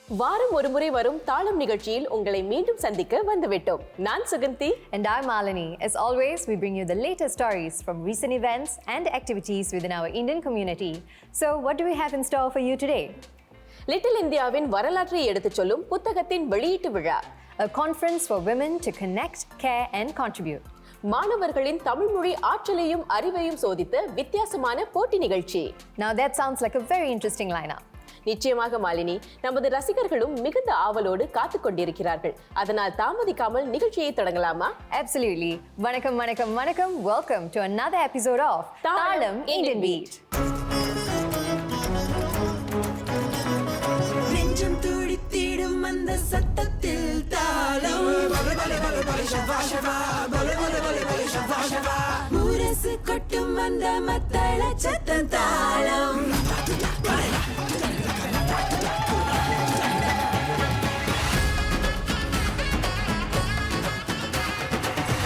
வாரம் ஒரு முறை வரும் தாளம் நிகழ்ச்சியில் உங்களை மீண்டும் சந்திக்க வந்துவிட்டோம். நான் Suganthi. And I'm Malini. As always, we bring you the latest stories from recent events and activities within our Indian community. So, what do we have in store for you today? Little இந்தியாவின் வரலாற்றை எடுத்துச் சொல்லும் புத்தகத்தின் வெளியீட்டு விழா. A conference for women to connect, care and contribute. மாணவர்களின் தமிழ் மொழி ஆற்றலையும் அறிவையும் சோதித்த வித்தியாசமான போட்டி நிகழ்ச்சி. Now that sounds like a very interesting lineup. நிச்சயமாக மாலினி, நமது ரசிகர்களும் மிகுந்த ஆவலோடு காத்துக் கொண்டிருக்கிறார்கள். அதனால் தாமதிக்காமல் நிகழ்ச்சியை தொடங்கலாமா? Absolutely. வணக்கம் வணக்கம் வணக்கம். Welcome to another episode of தாளம் Indian Beat. நெஞ்சம் துடித்திடும் அந்த சத்தத்தில் தாளம் முரசு கொட்டும் அந்த மத்தள சத்தம் தாளம்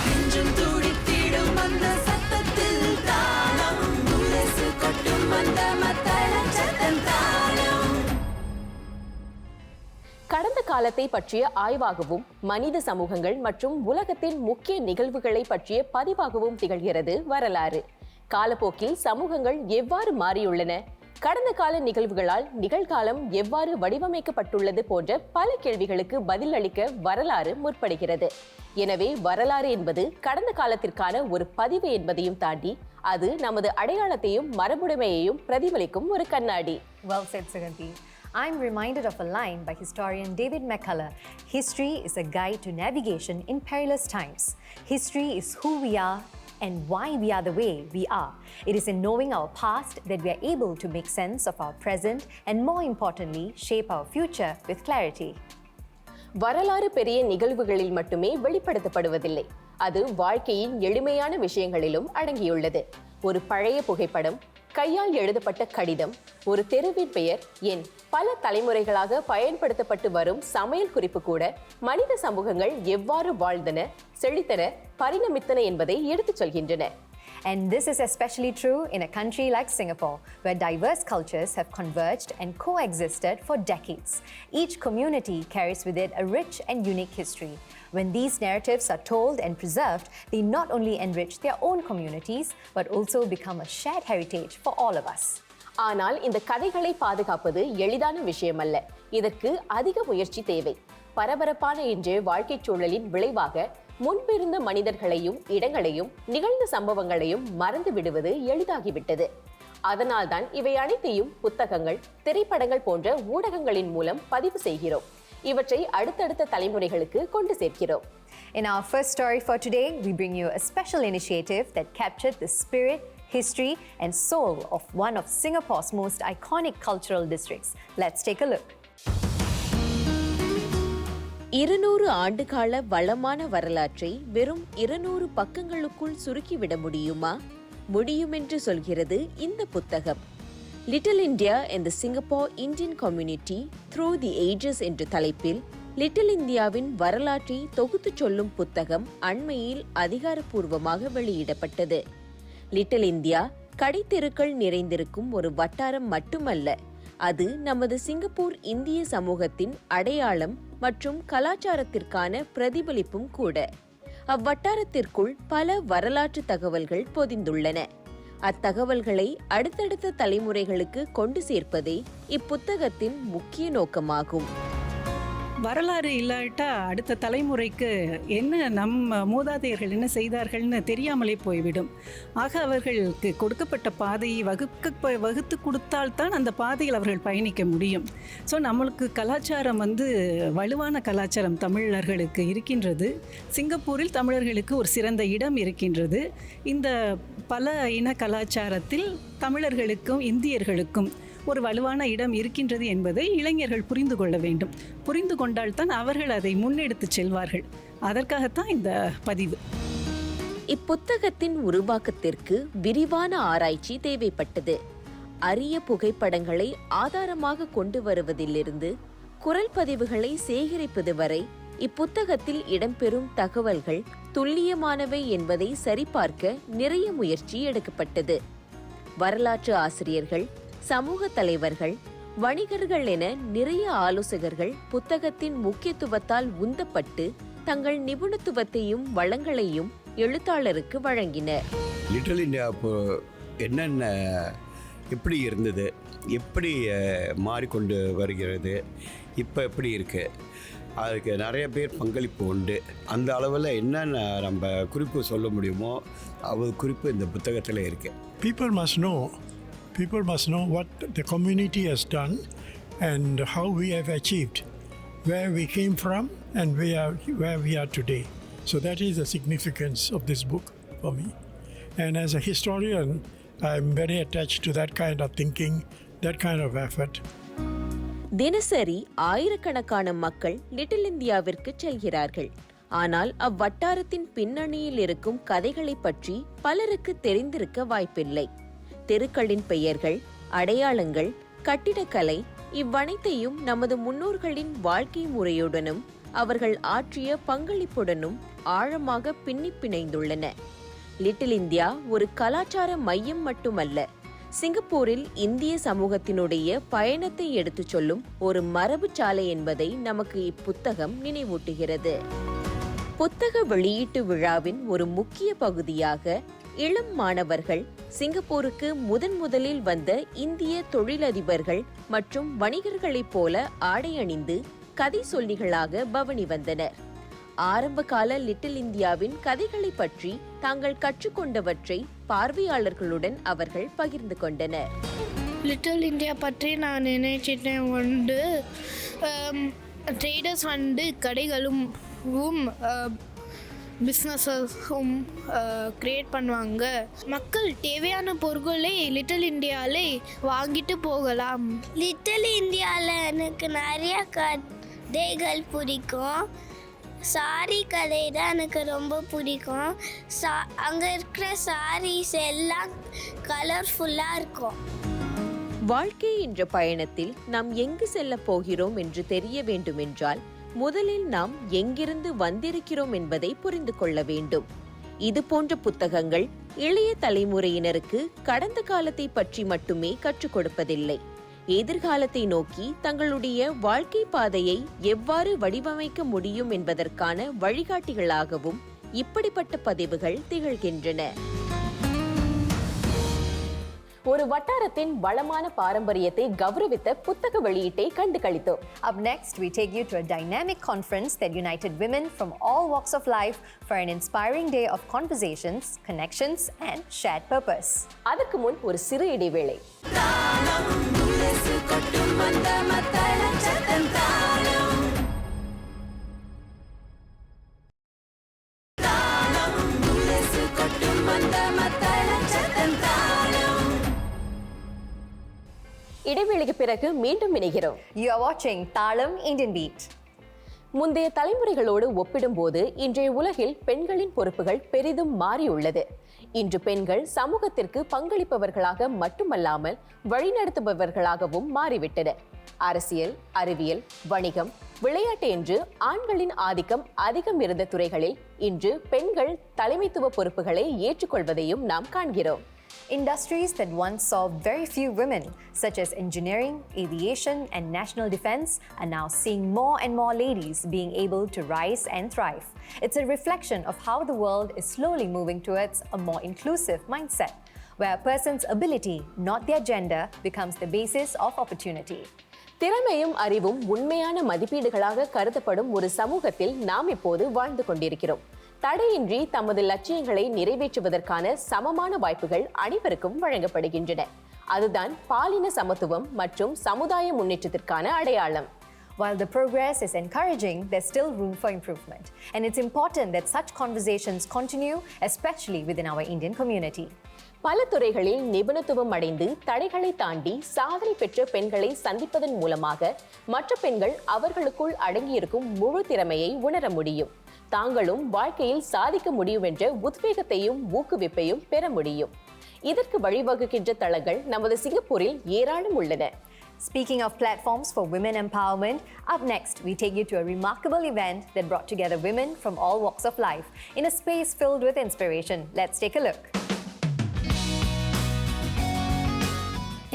நெஞ்சம் துடித்திடும் அந்த சத்தத்தில் தாளம் முரசு கொட்டும் அந்த மத்தள சத்தம் தாளம். கடந்த காலத்தை பற்றிய ஆய்வாகவும் மனித சமூகங்கள் மற்றும் உலகத்தின் முக்கிய நிகழ்வுகளை பற்றிய பதிவாகவும் திகழ்கிறது வரலாறு. காலப்போக்கில் சமூகங்கள் எவ்வாறு மாறியுள்ளன, கடந்த கால நிகழ்வுகளால் நிகழ்காலம் எவ்வாறு வடிவமைக்கப்பட்டுள்ளது போன்ற பல கேள்விகளுக்கு பதில் அளிக்க வரலாறு முற்படுகிறது. எனவே வரலாறு என்பது கடந்த காலத்திற்கான ஒரு பதிவு என்பதையும் தாண்டி அது நமது அடையாளத்தையும் மரபுடைமையையும் பிரதிபலிக்கும் ஒரு கண்ணாடி. Well said, Suganti. I'm reminded of a line by historian David McCullough. History is a guide to navigation in perilous times. History is who we are and why we are the way we are. It is in knowing our past that we are able to make sense of our present and, more importantly, shape our future with clarity. வரலாறு பெரிய நிகழ்வுகளில் மட்டுமே வெளிப்படுத்தப்படுவதில்லை, அது வாழ்க்கையின் எளிமையான விஷயங்களிலும் அடங்கியுள்ளது. ஒரு பழைய புகைப்படம், கையால் எழுதப்பட்ட கடிதம், ஒரு தெருவின் பெயர், என் பல தலைமுறைகளாக பயன்படுத்தப்பட்டு வரும் சமையல் குறிப்பு கூட மனித சமூகங்கள் எவ்வாறு வாழ்ந்தன, செழித்தன, பரிணமித்தன என்பதை எடுத்துச் சொல்கின்றன. And this is especially true in a country like Singapore, where diverse cultures have converged and coexisted for decades. Each community carries with it a rich and unique history. When these narratives are told and preserved, they not only enrich their own communities, but also become a shared heritage for all of us. ஆனால் இந்த கதைகளை பாதுகாப்பது எளிதான விஷயமல்ல. இதற்கு அதிக முயற்சி தேவை. பரபரப்பான இன்றைய வாழ்க்கைச் சூழலின் விளைவாக முன்பிருந்த மனிதர்களையும் இடங்களையும் நிகழ்ந்த சம்பவங்களையும் மறந்து விடுவது எளிதாகிவிட்டது. அதனால்தான் இவை அனைத்தையும் புத்தகங்கள், திரைப்படங்கள் போன்ற ஊடகங்களின் மூலம் பதிவு செய்கிறோம். இவற்றை அடுத்தடுத்த தலைமுறைகளுக்கு கொண்டு சேர்க்கிறோம். In our first story for today, we bring you a special initiative that captured the spirit, history and soul of one of Singapore's most iconic cultural districts. Let's take a look. 200 ஆண்டுகால வளமான வரலாற்றை வெறும் 200 பக்கங்களுக்குள் சுருக்கிவிட முடியுமா? முடியுமென்று சொல்கிறது இந்த புத்தகம். Little India and the Singapore Indian Community Through the Ages என்ற தலைப்பில் லிட்டில் இந்தியாவின் வரலாற்றை தொகுத்துச் சொல்லும் புத்தகம் அண்மையில் அதிகாரப்பூர்வமாக வெளியிடப்பட்டது. லிட்டில் இந்தியா கடைத்தெருக்கள் நிறைந்திருக்கும் ஒரு வட்டாரம் மட்டுமல்ல, அது நமது சிங்கப்பூர் இந்திய சமூகத்தின் அடையாளம் மற்றும் கலாச்சாரத்திற்கான பிரதிபலிப்பும் கூட. அவ்வட்டாரத்திற்குள் பல வரலாற்று தகவல்கள் பொதிந்துள்ளன. அத்தகவல்களை அடுத்தடுத்த தலைமுறைகளுக்கு கொண்டு சேர்ப்பதே இப்புத்தகத்தின் முக்கிய நோக்கமாகும். வரலாறு இல்லாட்டா அடுத்த தலைமுறைக்கு என்ன நம்ம மூதாதையர்கள் என்ன செய்தார்கள்னு தெரியாமலே போய்விடும். ஆக அவர்களுக்கு கொடுக்கப்பட்ட பாதையை வகுத்து கொடுத்தால்தான் அந்த பாதையில் அவர்கள் பயணிக்க முடியும். ஸோ நம்மளுக்கு கலாச்சாரம் வலுவான கலாச்சாரம் தமிழர்களுக்கு இருக்கின்றது. சிங்கப்பூரில் தமிழர்களுக்கு ஒரு சிறந்த இடம் இருக்கின்றது. இந்த பல இன கலாச்சாரத்தில் தமிழர்களுக்கும் இந்தியர்களுக்கும் ஒரு வலுவான இடம் இருக்கின்றது என்பதை இளைஞர்கள் புரிந்து கொள்ள வேண்டும். புரிந்து கொண்டால்தான் அவர்கள் அதை முன்னெடுத்து செல்வார்கள். அதற்காகத்தான் இந்த பதிவு. இப்புத்தகத்தின் உருவாக்கத்திற்கு விரிவான ஆராய்ச்சி தேவைப்பட்டது. அரிய புகைப்படங்களை ஆதாரமாக கொண்டு வருவதிலிருந்து குரல் பதிவுகளை சேகரிப்பது வரை இப்புத்தகத்தில் இடம்பெறும் தகவல்கள் துல்லியமானவை என்பதை சரிபார்க்க நிறைய முயற்சி எடுக்கப்பட்டது. வரலாற்று ஆசிரியர்கள், சமூக தலைவர்கள், வணிகர்கள் என நிறைய ஆலோசகர்கள் புத்தகத்தின் முக்கியத்துவத்தால் உந்தப்பட்டு தங்கள் நிபுணத்துவத்தையும் வளங்களையும் எழுத்தாளருக்கு வழங்கினர். லிட்டில் இந்தியா என்னென்ன எப்படி இருந்தது, எப்படி மாறிக்கொண்டு வருகிறது, இப்போ எப்படி இருக்குது, அதுக்கு நிறைய பேர் பங்களிப்பு உண்டு. அந்த அளவில் என்னென்ன நம்ம குறிப்பு சொல்ல முடியுமோ அது குறிப்பு இந்த புத்தகத்தில் இருக்குது. People must know what the community has done and how we have achieved, where we came from and where we are today. So that is the significance of this book for me. And as a historian, I'm very attached to that kind of thinking, that kind of effort. தினசரி ஆயிரக்கணக்கான மக்கள் little இந்தியாவிற்கு செல்கிறார்கள். ஆனால் அவ்வட்டாரத்தின் பின்னணியில் இருக்கும் கதைகளை பற்றி பலருக்கு தெரிந்திருக்க வாய்ப்பில்லை. தெருக்களின் பெயர்கள், அடையாளங்கள், கட்டிடக்கலை இவ்வனைத்தையும் நமது முன்னோர்களின் வாழ்க்கை முறையுடனும் அவர்கள் ஆற்றிய பங்களிப்புடனும் ஆழமாக பின்னி பிணைந்துள்ளன. லிட்டில் இந்தியா ஒரு கலாச்சார மையம் மட்டுமல்ல, சிங்கப்பூரில் இந்திய சமூகத்தினுடைய பயணத்தை எடுத்துச் சொல்லும் ஒரு மரபுச்சாலை என்பதை நமக்கு இப்புத்தகம் நினைவூட்டுகிறது. புத்தக வெளியீட்டு விழாவின் ஒரு முக்கிய பகுதியாக இளம் மாணவர்கள் சிங்கப்பூருக்கு முதலில் வந்த இந்திய தொழிலதிபர்கள் மற்றும் வணிகர்களைப் போல ஆடை அணிந்து கதை சொல்லிகளாக பவனி வந்தனர். ஆரம்பகால லிட்டில் இந்தியாவின் கதைகளை பற்றி தாங்கள் கற்றுக்கொண்டவற்றை பார்வையாளர்களுடன் அவர்கள் பகிர்ந்து கொண்டனர். லிட்டில் இந்தியா பற்றி நான் நினைச்சிட்டேன். ட்ரேடர்ஸ் கடைகளும் பிஸ்னஸஸும் க்ரியேட் பண்ணுவாங்க. மக்கள் தேவையான பொருட்களை லிட்டில் இந்தியாவிலே வாங்கிட்டு போகலாம். லிட்டில் இந்தியாவில் எனக்கு நிறைய கதைகள் பிடிக்கும். சாரி கதை தான் எனக்கு ரொம்ப பிடிக்கும். அங்கே இருக்கிற சாரீஸ் எல்லாம் கலர்ஃபுல்லாக இருக்கும். வாழ்க்கை என்ற பயணத்தில் நாம் எங்கு செல்ல போகிறோம் என்று தெரிய வேண்டுமென்றால் முதலில் நாம் எங்கிருந்து வந்திருக்கிறோம் என்பதை புரிந்து கொள்ள வேண்டும். இது போன்ற புத்தகங்கள் இளைய தலைமுறையினருக்கு கடந்த காலத்தை பற்றி மட்டுமே கற்றுக் கொடுப்பதில்லை, எதிர்காலத்தை நோக்கி தங்களுடைய வாழ்க்கை பாதையை எவ்வாறு வடிவமைக்க முடியும் என்பதற்கான வழிகாட்டிகளாகவும் இப்படிப்பட்ட பதிவுகள் திகழ்கின்றன. ஒரு வட்டாரத்தின் வளமான பாரம்பரியத்தை கௌரவித்த புத்தக வெளியீட்டை கண்டு களித்தோம். Up next, we take you to a dynamic conference that united women from all walks of life for an inspiring day of conversations, connections and shared purpose. அதற்கு முன் ஒரு சிறு இடைவேளை. இடைவேளைக்கு பிறகு மீண்டும் இணைகிறோம். You are watching Thalam Indian Beat. முந்தைய தலைமுறைகளோடு ஒப்பிடும்போது இன்றைய உலகில் பெண்களின் பொறுப்புகள் பெரிதும் மாறியுள்ளது. இன்று பெண்கள் சமூகத்திற்கு பங்களிப்பவர்களாக மட்டுமல்லாமல் வழிநடத்துபவர்களாகவும் மாறிவிட்டனர். அரசியல், அறிவியல், வணிகம், விளையாட்டு என்று ஆண்களின் ஆதிக்கம் அதிகம் இருந்த துறைகளில் இன்று பெண்கள் தலைமைத்துவ பொறுப்புகளை ஏற்றுக்கொள்வதையும் நாம் காண்கிறோம். Industries that once saw very few women, such as engineering, aviation, and national defense, are now seeing more and more ladies being able to rise and thrive. It's a reflection of how the world is slowly moving towards a more inclusive mindset, where a person's ability, not their gender, becomes the basis of opportunity. திறமையும் அறிவும் உண்மையான மதிப்பீடுகளாக கருதப்படும் ஒரு சமூகத்தில் நாம் இப்போது வாழ்ந்து கொண்டிருக்கிறோம். தடையின்றி தமது லட்சியங்களை நிறைவேற்றுவதற்கான சமமான வாய்ப்புகள் அனைவருக்கும் வழங்கப்படுகின்றன. அதுதான் பாலின சமத்துவம் மற்றும் சமுதாய முன்னேற்றத்திற்கான அடையாளம். While the progress is encouraging, there's still room for improvement. And it's important that such conversations continue, especially within our Indian community. பல துறைகளில் நிபுணத்துவம் அடைந்து தடைகளை தாண்டி சாதனை பெற்ற பெண்களை சந்திப்பதன் மூலமாக மற்ற பெண்கள் அவர்களுக்குள் அடங்கியிருக்கும் முழு திறமையை உணர முடியும். தாங்களும் வாழ்க்கையில் சாதிக்க முடியும் என்ற உத்வேகத்தையும் ஊக்குவிப்பையும் பெற முடியும். இதற்கு வழிவகுக்கின்ற தளங்கள் நமது சிங்கப்பூரில் ஏராளம் உள்ளன. Speaking of platforms for women empowerment, up next we take you to a remarkable event that brought together women from all walks of life in a space filled with inspiration. Let's take a look.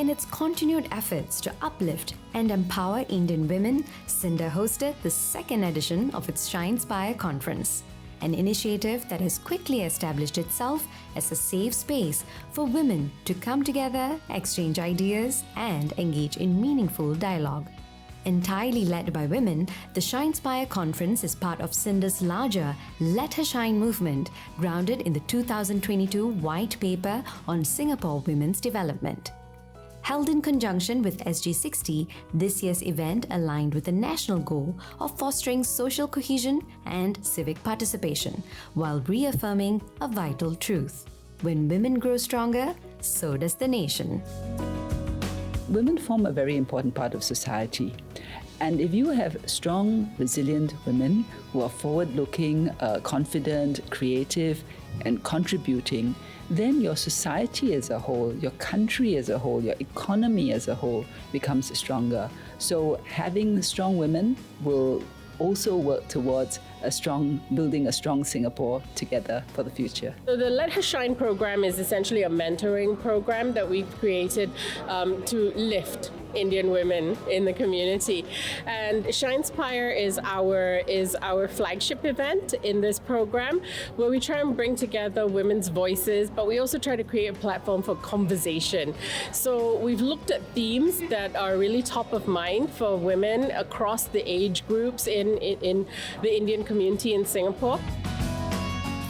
In its continued efforts to uplift and empower Indian women, Cinda hosted the second edition of its Shinespire Conference, an initiative that has quickly established itself as a safe space for women to come together, exchange ideas, and engage in meaningful dialogue. Entirely led by women, the Shinespire Conference is part of Cinda's larger Let Her Shine movement, grounded in the 2022 White Paper on Singapore Women's Development. Held in conjunction with SG60, this year's event aligned with the national goal of fostering social cohesion and civic participation, while reaffirming a vital truth. When women grow stronger, so does the nation. Women form a very important part of society. And if you have strong, resilient women who are forward-looking, confident, creative, and contributing, then your society as a whole, your country as a whole, your economy as a whole becomes stronger. So having strong women will also work towards building a strong Singapore together for the future. So the Let Her Shine program is essentially a mentoring program that we've created to lift Indian women in the community. And Shinespire is our flagship event in this program, where we try and bring together women's voices, but we also try to create a platform for conversation. So we've looked at themes that are really top of mind for women across the age groups in the Indian community in Singapore.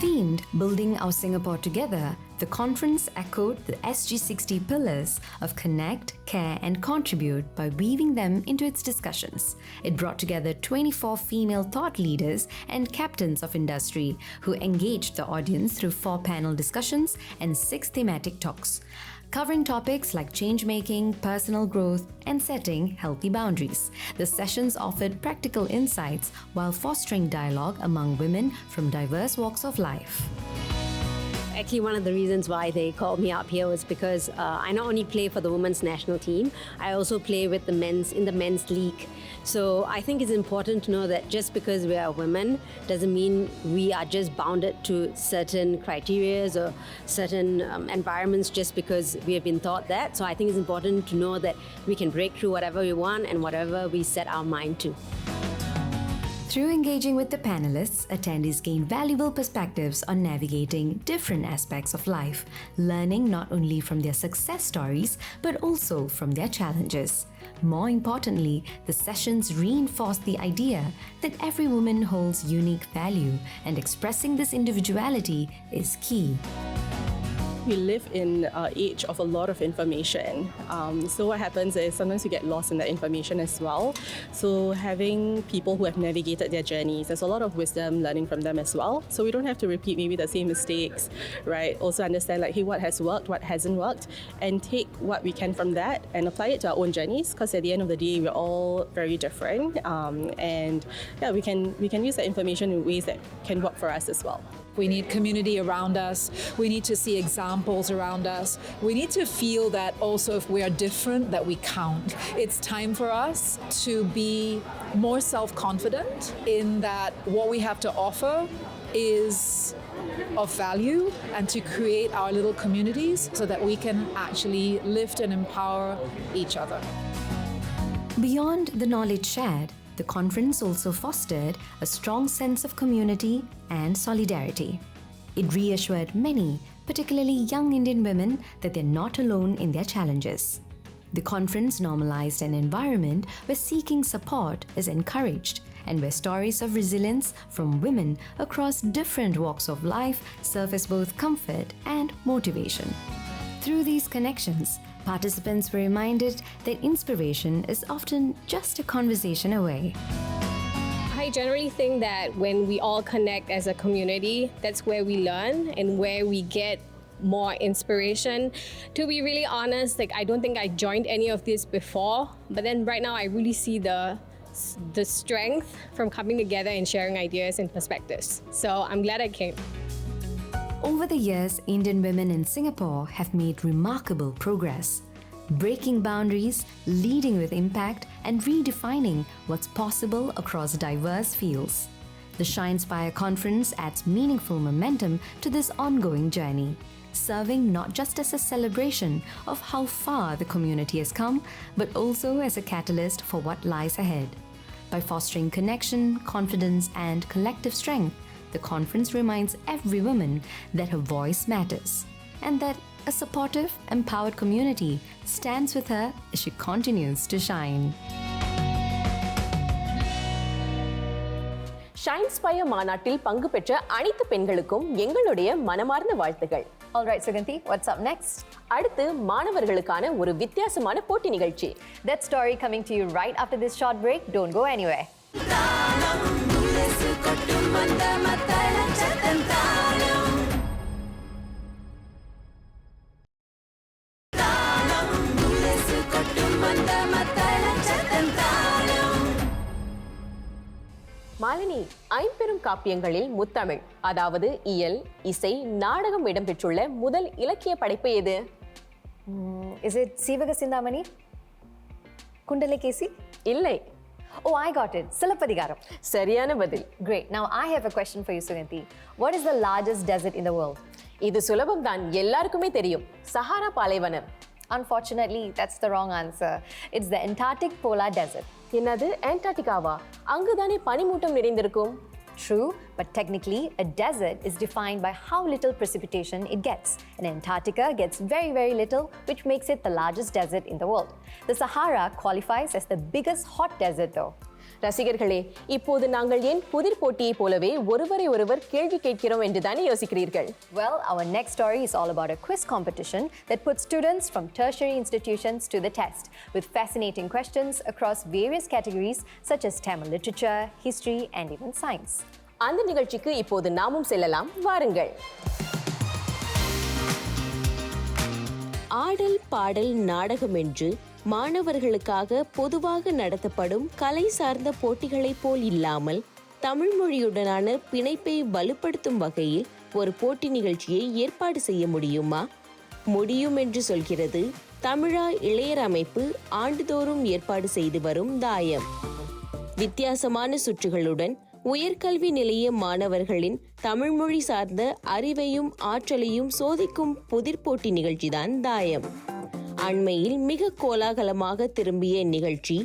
Themed Building Our Singapore Together, the conference echoed the SG60 pillars of connect, care, and contribute by weaving them into its discussions. It brought together 24 female thought leaders and captains of industry who engaged the audience through 4 panel discussions and 6 thematic talks, covering topics like change-making, personal growth, and setting healthy boundaries. The sessions offered practical insights while fostering dialogue among women from diverse walks of life. Actually, one of the reasons why they called me up here was because I not only play for the women's national team, I also play with the men's league. So I think it's important to know that just because we are women doesn't mean we are just bounded to certain criteria or certain environments just because we have been taught that. So I think it's important to know that we can break through whatever we want and whatever we set our mind to. Through engaging with the panelists, attendees gain valuable perspectives on navigating different aspects of life, learning not only from their success stories, but also from their challenges. More importantly, the sessions reinforce the idea that every woman holds unique value, and expressing this individuality is key. We live in an age of a lot of information. So what happens is sometimes we get lost in that information as well. So having people who have navigated their journeys, there's a lot of wisdom learning from them as well. So we don't have to repeat maybe the same mistakes, right? Also understand like, hey, what has worked, what hasn't worked, and take what we can from that and apply it to our own journeys. Because at the end of the day, we're all very different. And yeah, we can use that information in ways that can work for us as well. We need community around us. We need to see examples around us. We need to feel that also if we are different, that we count. It's time for us to be more self-confident in that what we have to offer is of value, and to create our little communities so that we can actually lift and empower each other. Beyond the knowledge shared, the conference also fostered a strong sense of community and solidarity. It reassured many, particularly young Indian women, that they're not alone in their challenges. The conference normalized an environment where seeking support is encouraged and where stories of resilience from women across different walks of life serve as both comfort and motivation. Through these connections, participants were reminded that inspiration is often just a conversation away. I generally think that when we all connect as a community, that's where we learn and where we get more inspiration. To be really honest, I don't think I joined any of this before, but then right now I really see the strength from coming together and sharing ideas and perspectives. So I'm glad I came. Over the years, Indian women in Singapore have made remarkable progress, breaking boundaries, leading with impact, and redefining what's possible across diverse fields. The Shinespire Conference adds meaningful momentum to this ongoing journey. serving not just as a celebration of how far the community has come, but also as a catalyst for what lies ahead. By fostering connection, confidence, and collective strength, the conference reminds every woman that her voice matters and that a supportive, empowered community stands with her as she continues to shine. ஷைன்ஸ்பயர் மாநாட்டில் பங்கு பெற்ற அனைத்து பெண்களுக்கும் எங்களுடைய மனமார்ந்த வாழ்த்துகள். All right, Suganti, what's up next? அடுத்து மாணவர்களுக்கான ஒரு வித்தியாசமான போட்டி நிகழ்ச்சி. That story coming to you right after this short break. Don't go anywhere. Malini, ஐம்பெரும் காப்பியங்களில் முத்தமிழ், அதாவது இயல், இசை, நாடகம் இடம்பெற்றுள்ள முதல் இலக்கிய படைப்பு எது? Is it Sivaga Sindhamani? Kundalakesi? இல்லை. Oh, I got it. Silappadigaram. சரியான பதில். Great. Now I have a question for you, Suganti. What is the largest desert in the world? இது சுலபம் தான், எல்லாருக்குமே தெரியும். சஹாரா பாலைவனம். Unfortunately, that's the wrong answer. It's the Antarctic Polar Desert. என்னது, அண்டார்டிகாவா? அங்குதானே பனிமூட்டம் நிறைந்திருக்கும். True, but technically, a desert is defined by how little precipitation it gets. And Antarctica gets very, very little, which makes it the largest desert in the world. The Sahara qualifies as the biggest hot desert though. ரசிகர்களே, இப்போது நாங்கள் ஏன் புதிர் போட்டியை போலவே ஒருவரை ஒருவர் கேள்வி கேட்கிறோம் என்று தானே யோசிக்கிறீர்கள்? Well, our next story is all about a quiz competition that puts students from tertiary institutions to the test with fascinating questions across various categories such as Tamil literature, history and even science. அந்த நிகழ்ச்சிக்கு இப்போது நாமும் செல்லலாம், வாருங்கள். ஆடல் பாடல் நாடகம் என்று மாணவர்களுக்காக பொதுவாக நடத்தப்படும் கலை சார்ந்த போட்டிகளைப் போல் இல்லாமல் தமிழ் மொழியுடனான பிணைப்பை வலுப்படுத்தும் வகையில் ஒரு போட்டி நிகழ்ச்சியை ஏற்பாடு செய்ய முடியுமா? முடியும் என்று சொல்கிறது தமிழா இளையர் அமைப்பு ஆண்டுதோறும் ஏற்பாடு செய்து வரும் தாயம். வித்தியாசமான சுற்றுகளுடன் உயர்கல்வி நிலைய மாணவர்களின் தமிழ்மொழி சார்ந்த அறிவையும் ஆற்றலையும் சோதிக்கும் புதிர்போட்டி நிகழ்ச்சிதான் தாயம். அண்மையில் மிக கோலாகலமாக திரும்பிய நிகழ்ச்சி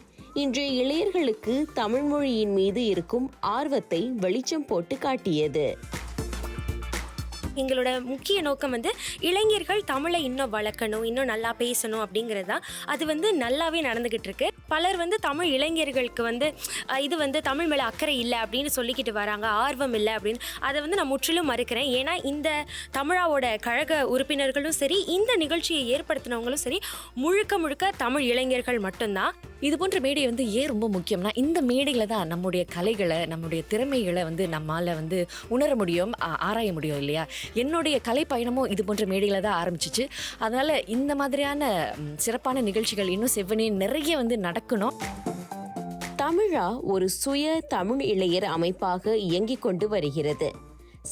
இன்றைய இளையர்களுக்கு தமிழ்மொழியின் மீது இருக்கும் ஆர்வத்தை வெளிச்சம் போட்டு காட்டியது. எங்களோட முக்கிய நோக்கம் இளைஞர்கள் தமிழை இன்னும் வளர்க்கணும், இன்னும் நல்லா பேசணும் அப்படிங்கிறது தான். அது நல்லாவே நடந்துகிட்டு இருக்கு. பலர் தமிழ் இளைஞர்களுக்கு இது தமிழ் மேலே அக்கறை இல்லை அப்படின்னு சொல்லிக்கிட்டு வராங்க, ஆர்வம் இல்லை அப்படின்னு. அதை நான் முற்றிலும் மறுக்கிறேன். ஏன்னா இந்த தமிழாவோட கழக உறுப்பினர்களும் சரி, இந்த நிகழ்ச்சியை ஏற்படுத்தினவங்களும் சரி, முழுக்க முழுக்க தமிழ் இளைஞர்கள் மட்டும்தான். இது போன்ற மேடை ஏன் ரொம்ப முக்கியம்னா, இந்த மேடையில தான் நம்முடைய கலைகளை, நம்முடைய திறமைகளை நம்மால உணர முடியும், ஆராய முடியும் இல்லையா? என்னுடைய கலை பயணமும் இது போன்ற மேடையில தான் ஆரம்பிச்சிச்சு. அதனால இந்த மாதிரியான சிறப்பான நிகழ்ச்சிகள் இன்னும் செவ்வனே நிறைய நடக்கணும். தமிழா ஒரு சுய தமிழ் இளையர் அமைப்பாக இயங்கிக் கொண்டு வருகிறது.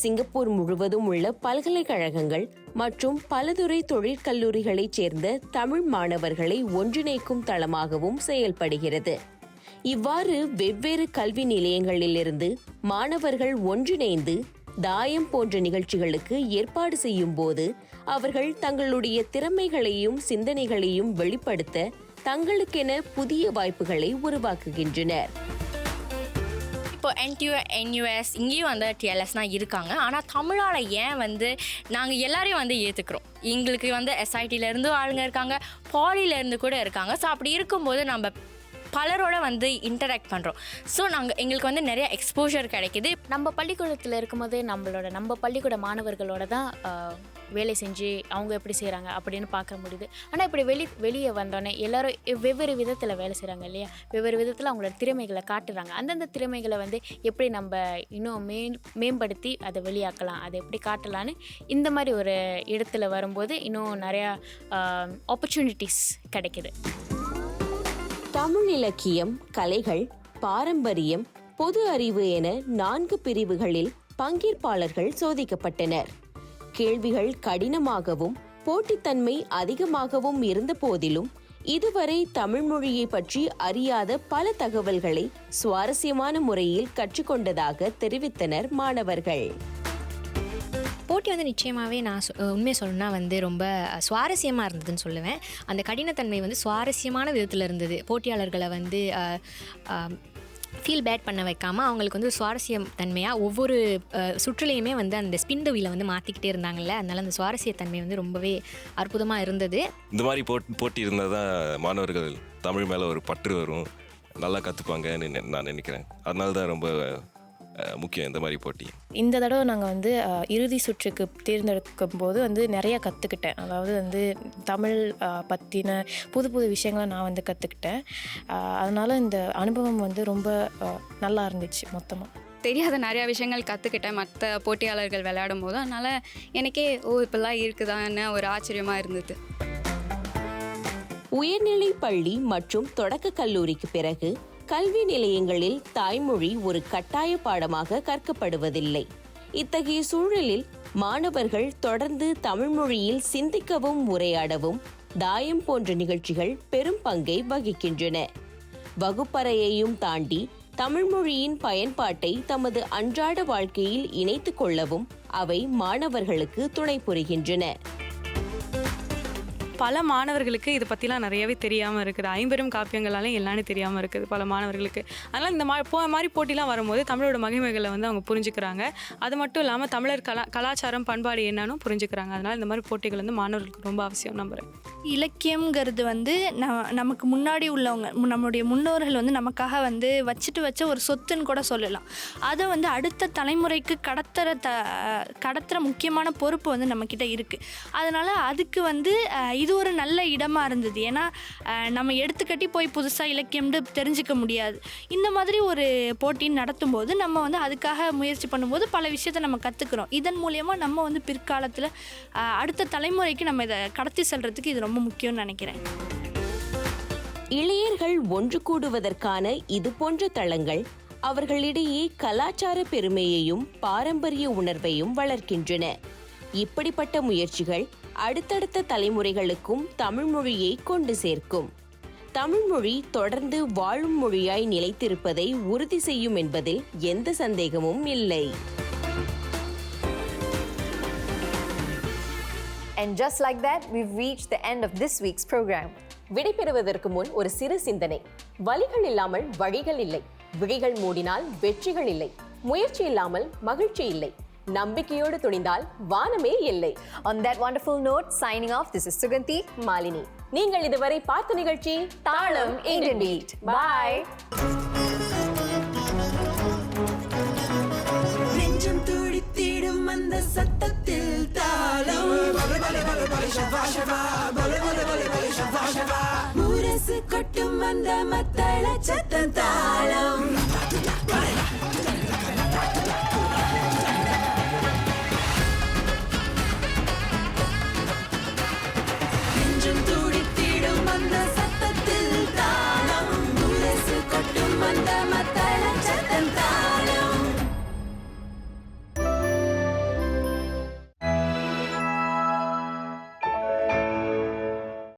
சிங்கப்பூர் முழுவதும் உள்ள பல்கலைக்கழகங்கள் மற்றும் பலதுறை தொழிற்கல்லூரிகளைச் சேர்ந்த தமிழ் மாணவர்களை ஒன்றிணைக்கும் தளமாகவும் செயல்படுகிறது. இவ்வாறு வெவ்வேறு கல்வி நிலையங்களிலிருந்து மாணவர்கள் ஒன்றிணைந்து தாயம் போன்ற நிகழ்ச்சிகளுக்கு ஏற்பாடு செய்யும் போது அவர்கள் தங்களுடைய திறமைகளையும் சிந்தனைகளையும் வெளிப்படுத்த தங்களுக்கென புதிய வாய்ப்புகளை உருவாக்குகின்றனர். இப்போ NTU, NUS இங்கேயும் TLSனால் இருக்காங்க. ஆனால் தமிழால் ஏன் நாங்கள் எல்லாரையும் ஏற்றுக்கிறோம். எங்களுக்கு SITலேருந்து ஆளுங்க இருக்காங்க, பாலியிலேருந்து கூட இருக்காங்க. ஸோ அப்படி இருக்கும்போது நம்ம பலரோட இன்டராக்ட் பண்ணுறோம். ஸோ எங்களுக்கு நிறைய எக்ஸ்போஷர் கிடைக்கிது. நம்ம பள்ளிக்கூடத்தில் இருக்கும்போது நம்ம பள்ளிக்கூட மாணவர்களோட தான் வேலை செஞ்சு அவங்க எப்படி செய்கிறாங்க அப்படின்னு பார்க்க முடியுது. ஆனால் இப்படி வெளியே வந்தோடனே எல்லோரும் வெவ்வேறு விதத்தில் வேலை செய்கிறாங்க இல்லையா? வெவ்வேறு விதத்தில் அவங்களோட திறமைகளை காட்டுறாங்க. அந்தந்த திறமைகளை எப்படி நம்ம இன்னும் மேம்படுத்தி அதை வெளியாக்கலாம், அதை எப்படி காட்டலான்னு இந்த மாதிரி ஒரு இடத்துல வரும்போது இன்னும் நிறையா ஆப்பர்ச்சுனிட்டிஸ் கிடைக்கிது. தமிழ் இலக்கியம், கலைகள், பாரம்பரியம், பொது அறிவு என 4 பிரிவுகளில் பங்கேற்பாளர்கள் சோதிக்கப்பட்டனர். கேள்விகள் கடினமாகவும் போட்டித்தன்மை அதிகமாகவும் இருந்த போதிலும் இதுவரை தமிழ் மொழியை பற்றி அறியாத பல தகவல்களை சுவாரஸ்யமான முறையில் கற்றுக்கொண்டதாக தெரிவித்தனர் மாணவர்கள். போட்டி வந்து நிச்சயமாகவே நான் உண்மையை சொல்லணும்னா வந்து ரொம்ப சுவாரஸ்யமாக இருந்ததுன்னு சொல்லுவேன். அந்த கடினத்தன்மை வந்து சுவாரஸ்யமான விதத்தில் இருந்தது. போட்டியாளர்களை வந்து ஃபீல் பேட் பண்ண வைக்காமல் அவங்களுக்கு வந்து சுவாரஸ்யம் தன்மையாக ஒவ்வொரு சுற்றுலையுமே வந்து அந்த ஸ்பின் த வீலை வந்து மாற்றிக்கிட்டே இருந்தாங்கல்ல. அதனால் அந்த சுவாரஸ்யத்தன்மை வந்து ரொம்பவே அற்புதமாக இருந்தது. இந்த மாதிரி போட்டி இருந்தால் தான் மாணவர்கள் தமிழ் மேலே ஒரு பற்று வரும், நல்லா கற்றுப்பாங்கன்னு நான் நினைக்கிறேன். அதனால தான் ரொம்ப முக்கியம் இந்த மாதிரி போட்டி. இந்த தடவை நாங்கள் வந்து இறுதி சுற்றுக்கு தேர்ந்தெடுக்கும் போது வந்து நிறைய கற்றுக்கிட்டேன். அதாவது வந்து தமிழ் பற்றின புது புது விஷயங்களை நான் வந்து கற்றுக்கிட்டேன். அதனால் இந்த அனுபவம் வந்து ரொம்ப நல்லா இருந்துச்சு. மொத்தமாக தெரியாத நிறையா விஷயங்கள் கற்றுக்கிட்டேன் மற்ற போட்டியாளர்கள் விளையாடும் போது. அதனால் எனக்கே இப்பெல்லாம் இருக்குதான்னு ஒரு ஆச்சரியமாக இருந்தது. உயர்நிலை பள்ளி மற்றும் தொடக்க கல்லூரிக்கு பிறகு கல்வி நிலையங்களில் தாய்மொழி ஒரு கட்டாய பாடமாக கற்கப்படுவதில்லை. இத்தகைய சூழலில் மாணவர்கள் தொடர்ந்து தமிழ் மொழியில் சிந்திக்கவும் உரையாடவும் தாயம் போன்ற நிகழ்ச்சிகள் பெரும் பங்கை வகிக்கின்றன. வகுப்பறையையும் தாண்டி தமிழ் மொழியின் பயன்பாட்டை தமது அன்றாட வாழ்க்கையில் இணைத்துக் கொள்ளவும் அவை மாணவர்களுக்கு துணை புரிகின்றன. பல மாணவர்களுக்கு இதை பற்றிலாம் நிறையவே தெரியாமல் இருக்குது. 50 காப்பியங்களாலும் எல்லாமே தெரியாமல் இருக்குது பல மாணவர்களுக்கு. அதனால் இந்த மாதிரி போட்டிலாம் வரும்போது தமிழோட மகிமைகளை வந்து அவங்க புரிஞ்சுக்கிறாங்க. அது மட்டும் இல்லாமல் தமிழர் கலாச்சாரம் பண்பாடு என்னன்னு புரிஞ்சுக்கிறாங்க. அதனால் இந்த மாதிரி போட்டிகள் வந்து மாணவர்களுக்கு ரொம்ப அவசியம் நம்புகிறேன். இலக்கியங்கிறது வந்து நமக்கு முன்னாடி உள்ளவங்க, நம்மளுடைய முன்னோர்கள் வந்து நமக்காக வந்து வச்ச ஒரு சொத்துன்னு கூட சொல்லலாம். அதை வந்து அடுத்த தலைமுறைக்கு கடத்துகிற முக்கியமான பொறுப்பு வந்து நம்மக்கிட்ட இருக்குது. அதனால் அதுக்கு வந்து இது ஒரு நல்ல இடமா இருந்தது. ஏன்னா நம்ம எடுத்துக்கட்டி போய் புதுசாக இலக்கியம்னு தெரிஞ்சுக்க முடியாது. இந்த மாதிரி ஒரு போட்டி நடத்தும் போது நம்ம வந்து அதுக்காக முயற்சி பண்ணும்போது பல விஷயத்தை நம்ம கற்றுக்குறோம். இதன் மூலயமா நம்ம வந்து பிற்காலத்தில் அடுத்த தலைமுறைக்கு நம்ம இதை கடத்தி செல்றதுக்கு இது ரொம்ப முக்கியம்னு நினைக்கிறேன். இளையர்கள் ஒன்று கூடுவதற்கான இது போன்ற தளங்கள் அவர்களிடையே கலாச்சார பெருமையையும் பாரம்பரிய உணர்வையும் வளர்க்கின்றன. இப்படிப்பட்ட முயற்சிகள் அடுத்தடுத்த தலைமுறைகளுக்கும் தமிழ் மொழியை கொண்டு சேர்க்கும். தமிழ் மொழி தொடர்ந்து வாழும் மொழியாய் நிலைத்திருப்பதை உறுதி செய்யும் என்பதில் எந்த சந்தேகமும் இல்லை. And just like that, we've reached the end of this week's program. விடைபெறுவதற்கு முன் ஒரு சிறு சிந்தனை. வலிகள் இல்லாமல் வழிகள் இல்லை. விழிகள் மூடினால் வெற்றிகள் இல்லை. முயற்சி இல்லாமல் மகிழ்ச்சி இல்லை. நம்பிக்கையோடு துணிந்தால் வானமே இல்லை. On that wonderful note, signing off, this is Suganti, Malini. நீங்கள் இதுவரை பார்த்த நிகழ்ச்சி தாளம் Indian Beat. Bye. நெஞ்சம் துடித்திடும் அந்த சத்தத்தில் தாளம் முரசு கொட்டும் அந்த மத்தள சத்தம்